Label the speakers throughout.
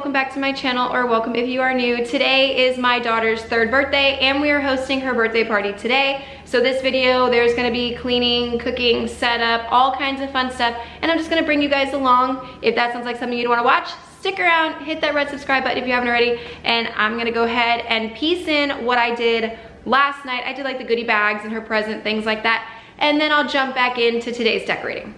Speaker 1: welcome back to my channel, or welcome if you are new. Today is my daughter's 3rd birthday and we are hosting her birthday party today. So this video, there's gonna be cleaning, cooking, setup, all kinds of fun stuff, and I'm just gonna bring you guys along. If that sounds like something you'd wanna watch, stick around, hit that red subscribe button if you haven't already, and I'm gonna go ahead and piece in what I did last night. I did like the goodie bags and her present, things like that, and then I'll jump back into today's decorating.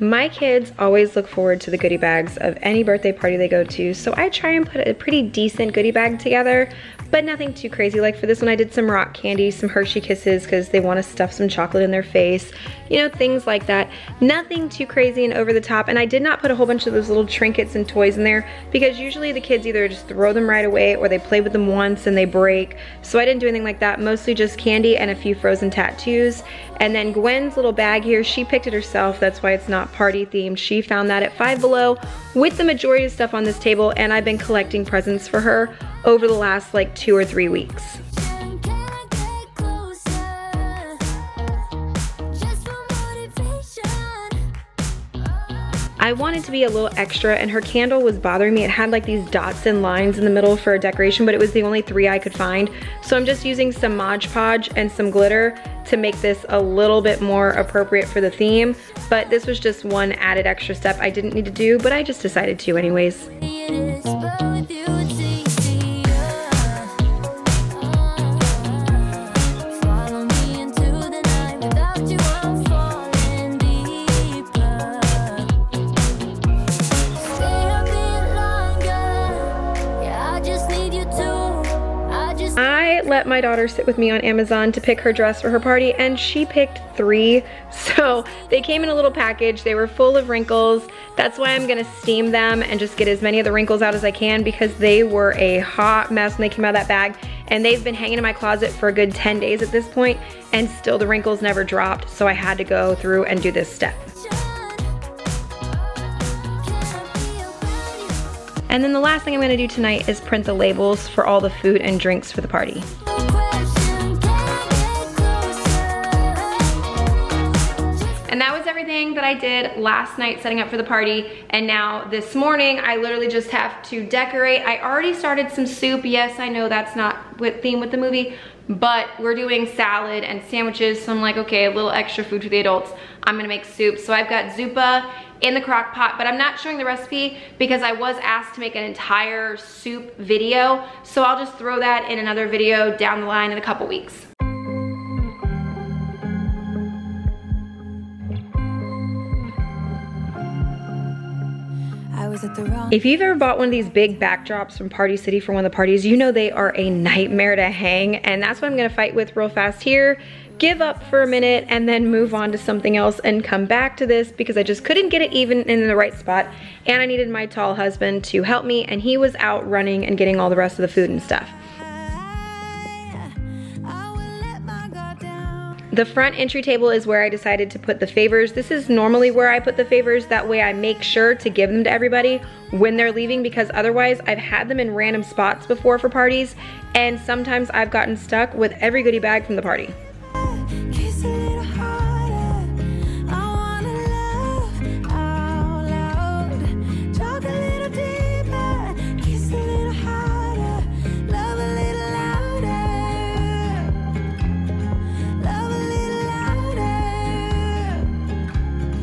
Speaker 1: My kids always look forward to the goodie bags of any birthday party they go to, so I try and put a pretty decent goodie bag together, but nothing too crazy. Like for this one, I did some rock candy, some Hershey Kisses because they want to stuff some chocolate in their face, you know, things like that. Nothing too crazy and over the top, and I did not put a whole bunch of those little trinkets and toys in there because usually the kids either just throw them right away or they play with them once and they break, so I didn't do anything like that. Mostly just candy and a few frozen tattoos. And then Gwen's little bag here, she picked it herself, that's why it's not party themed. She found that at Five Below with the majority of stuff on this table, and I've been collecting presents for her over the last like 2 or 3 weeks. I wanted to be a little extra, and her candle was bothering me. It had like these dots and lines in the middle for a decoration, but it was the only 3 I could find. So I'm just using some Mod Podge and some glitter to make this a little bit more appropriate for the theme. But this was just one added extra step I didn't need to do, but I just decided to anyways. I let my daughter sit with me on Amazon to pick her dress for her party, and she picked 3. So they came in a little package. They were full of wrinkles. That's why I'm gonna steam them and just get as many of the wrinkles out as I can, because they were a hot mess when they came out of that bag, and they've been hanging in my closet for a good 10 days at this point, and still the wrinkles never dropped. So I had to go through and do this step. And then the last thing I'm gonna do tonight is print the labels for all the food and drinks for the party. And that was everything that I did last night setting up for the party. And now this morning, I literally just have to decorate. I already started some soup. Yes, I know that's not with theme with the movie, but we're doing salad and sandwiches. So I'm like, okay, a little extra food for the adults. I'm gonna make soup. So I've got zuppa in the crock pot, but I'm not showing the recipe because I was asked to make an entire soup video. So I'll just throw that in another video down the line in a couple weeks. If you've ever bought one of these big backdrops from Party City for one of the parties, you know they are a nightmare to hang, and that's what I'm gonna fight with real fast here. Give up for a minute and then move on to something else and come back to this, because I just couldn't get it even in the right spot, and I needed my tall husband to help me, and he was out running and getting all the rest of the food and stuff. The front entry table is where I decided to put the favors. This is normally where I put the favors. That way I make sure to give them to everybody when they're leaving, because otherwise I've had them in random spots before for parties, and sometimes I've gotten stuck with every goodie bag from the party.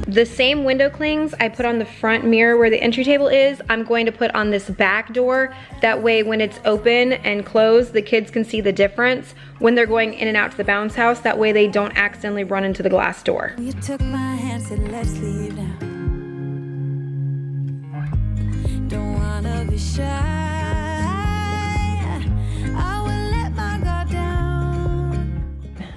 Speaker 1: The same window clings I put on the front mirror where the entry table is, I'm going to put on this back door. That way when it's open and closed, the kids can see the difference when they're going in and out to the bounce house. That way they don't accidentally run into the glass door. You took my hand, said let's leave now. Don't wanna be shy.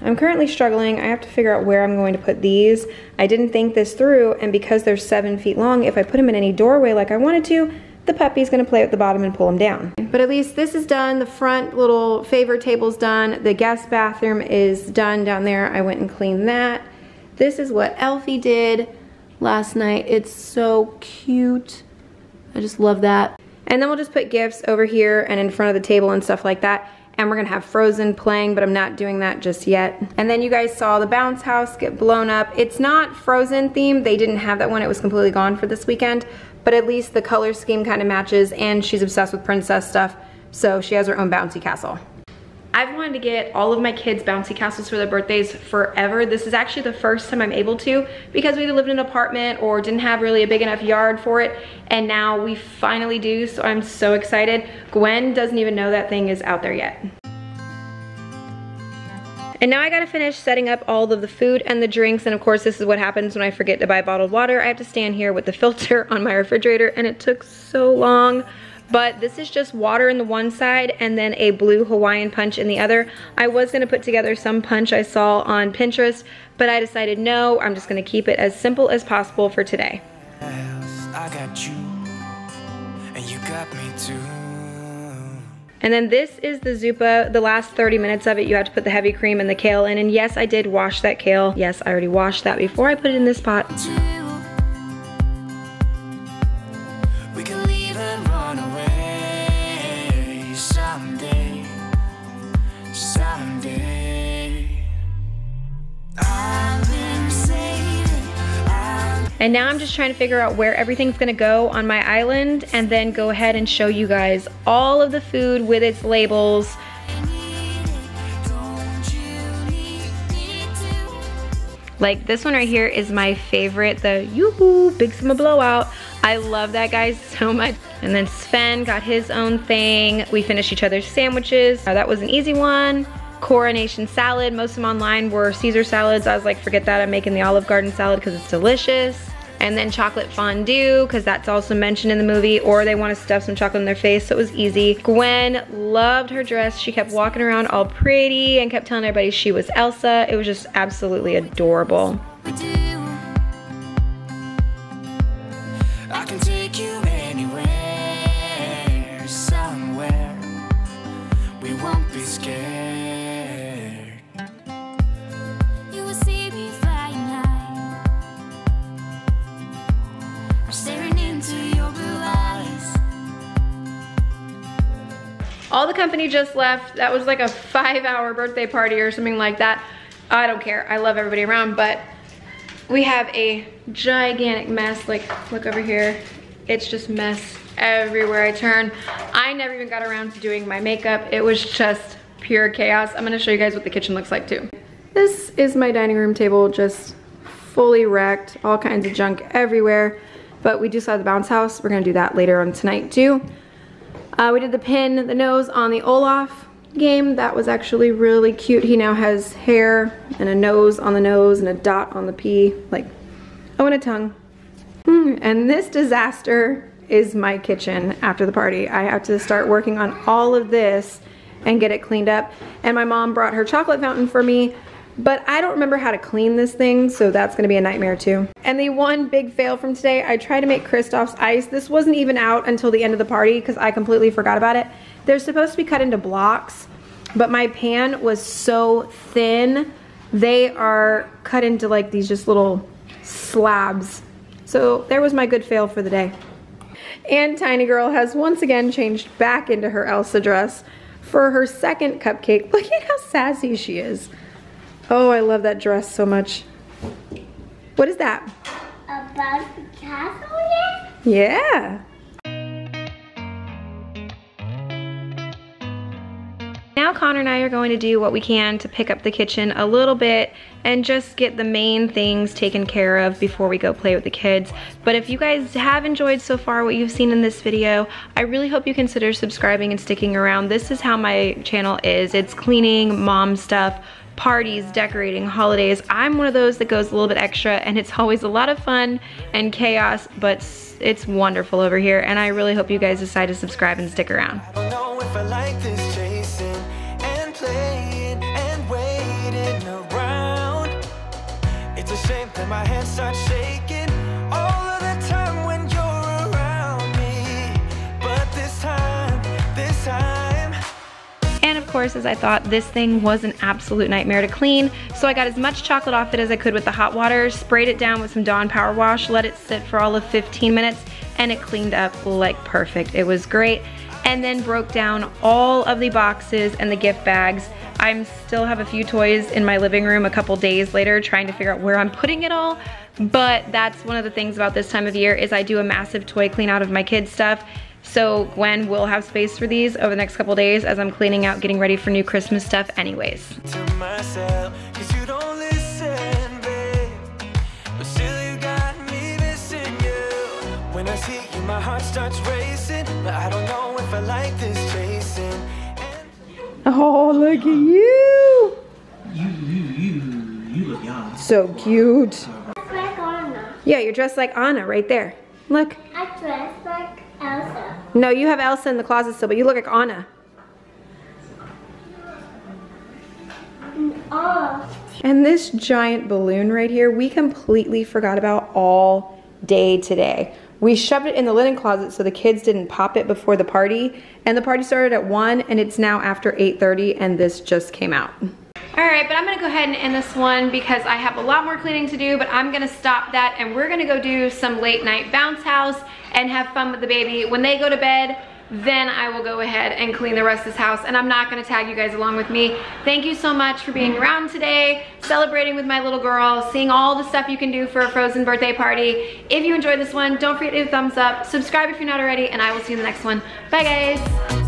Speaker 1: I'm currently struggling. I have to figure out where I'm going to put these. I didn't think this through, and because they're 7 feet long, if I put them in any doorway like I wanted to, the puppy's gonna play at the bottom and pull them down. But at least this is done. The front little favor table's done. The guest bathroom is done down there. I went and cleaned that. This is what Elfie did last night. It's so cute. I just love that. And then we'll just put gifts over here and in front of the table and stuff like that. and we're gonna have Frozen playing, but I'm not doing that just yet. And then you guys saw the bounce house get blown up. It's not Frozen themed. They didn't have that one. It was completely gone for this weekend, but at least the color scheme kind of matches, and she's obsessed with princess stuff, so she has her own bouncy castle. I've wanted to get all of my kids bouncy castles for their birthdays forever. This is actually the first time I'm able to, because we either lived in an apartment or didn't have really a big enough yard for it, and now we finally do, so I'm so excited. Gwen doesn't even know that thing is out there yet. And now I gotta finish setting up all of the food and the drinks, and of course this is what happens when I forget to buy bottled water. I have to stand here with the filter on my refrigerator, and it took so long. But this is just water in the one side and then a blue Hawaiian punch in the other. I was gonna put together some punch I saw on Pinterest, but I decided no, I'm just gonna keep it as simple as possible for today. I got you, and you got me too. And then this is the Zuppa. The last 30 minutes of it, you have to put the heavy cream and the kale in. And yes, I did wash that kale. Yes, I already washed that before I put it in this pot. And now I'm just trying to figure out where everything's gonna go on my island, and then go ahead and show you guys all of the food with its labels. Like this one right here is my favorite, the Yoo-hoo Big Summer Blowout. I love that guy so much. And then Sven got his own thing. We finished each other's sandwiches. That was an easy one. Coronation salad, most of them online were Caesar salads. I was like, forget that, I'm making the Olive Garden salad because it's delicious. And then chocolate fondue, because that's also mentioned in the movie, or they want to stuff some chocolate in their face, so it was easy. Gwen loved her dress. She kept walking around all pretty and kept telling everybody she was Elsa. It was just absolutely adorable. I can take you anywhere, somewhere. We won't be scared. All the company just left. That was like a 5-hour birthday party or something like that. I don't care. I love everybody around, but we have a gigantic mess. Like, look over here. It's just mess everywhere I turn. I never even got around to doing my makeup. It was just pure chaos. I'm gonna show you guys what the kitchen looks like too. This is my dining room table, just fully wrecked. All kinds of junk everywhere. But we do still have the bounce house. We're gonna do that later on tonight too. We did the nose on the Olaf game. That was actually really cute. He now has hair and a nose on the nose and a dot on the P, like, oh, and a tongue. And this disaster is my kitchen after the party. I have to start working on all of this and get it cleaned up. And my mom brought her chocolate fountain for me, but I don't remember how to clean this thing, so that's gonna be a nightmare too. And the one big fail from today, I tried to make Kristoff's ice. This wasn't even out until the end of the party because I completely forgot about it. They're supposed to be cut into blocks, but my pan was so thin. They are cut into like these just little slabs. So there was my good fail for the day. And Tiny Girl has once again changed back into her Elsa dress for her second cupcake. Look at how sassy she is. Oh, I love that dress so much. What is that?
Speaker 2: About the castle yet?
Speaker 1: Yeah. Now Connor and I are going to do what we can to pick up the kitchen a little bit and just get the main things taken care of before we go play with the kids. But if you guys have enjoyed so far what you've seen in this video, I really hope you consider subscribing and sticking around. This is how my channel is. It's cleaning, mom stuff, parties, decorating, holidays. I'm one of those that goes a little bit extra, and it's always a lot of fun and chaos, but it's wonderful over here, and I really hope you guys decide to subscribe and stick around. I don't know if I like this chasing and playing and waiting around. It's a shame that my hands start shaking all of the time when you're around me, but this time and of course, as I thought, this thing was an absolute nightmare to clean, so I got as much chocolate off it as I could with the hot water, sprayed it down with some Dawn Power Wash, let it sit for all of 15 minutes, and it cleaned up like perfect. It was great. and then broke down all of the boxes and the gift bags. I still have a few toys in my living room a couple days later trying to figure out where I'm putting it all, but that's one of the things about this time of year is I do a massive toy clean out of my kids' stuff. So Gwen will have space for these over the next couple days as I'm cleaning out, getting ready for new Christmas stuff anyways.
Speaker 3: To myself, 'cause you don't listen, babe. But still you got me missing you. When I see you, my heart starts racing. But I don't know if I like this chasing.
Speaker 1: Oh, look at you.
Speaker 4: You look young.
Speaker 1: So cute.
Speaker 2: Like Anna.
Speaker 1: Yeah, you're dressed like Anna right there. Look.
Speaker 2: I dress like Elsa.
Speaker 1: No, you have Elsa in the closet still, but you look like Anna.
Speaker 2: Oh.
Speaker 1: And this giant balloon right here, we completely forgot about all day today. We shoved it in the linen closet so the kids didn't pop it before the party. And the party started at 1 and it's now after 8:30 and this just came out. All right, but I'm gonna go ahead and end this one because I have a lot more cleaning to do, but I'm gonna stop that and we're gonna go do some late night bounce house and have fun with the baby. When they go to bed, then I will go ahead and clean the rest of this house, and I'm not gonna tag you guys along with me. Thank you so much for being around today, celebrating with my little girl, seeing all the stuff you can do for a frozen birthday party. If you enjoyed this one, don't forget to hit a thumbs up, subscribe if you're not already, and I will see you in the next one. Bye guys.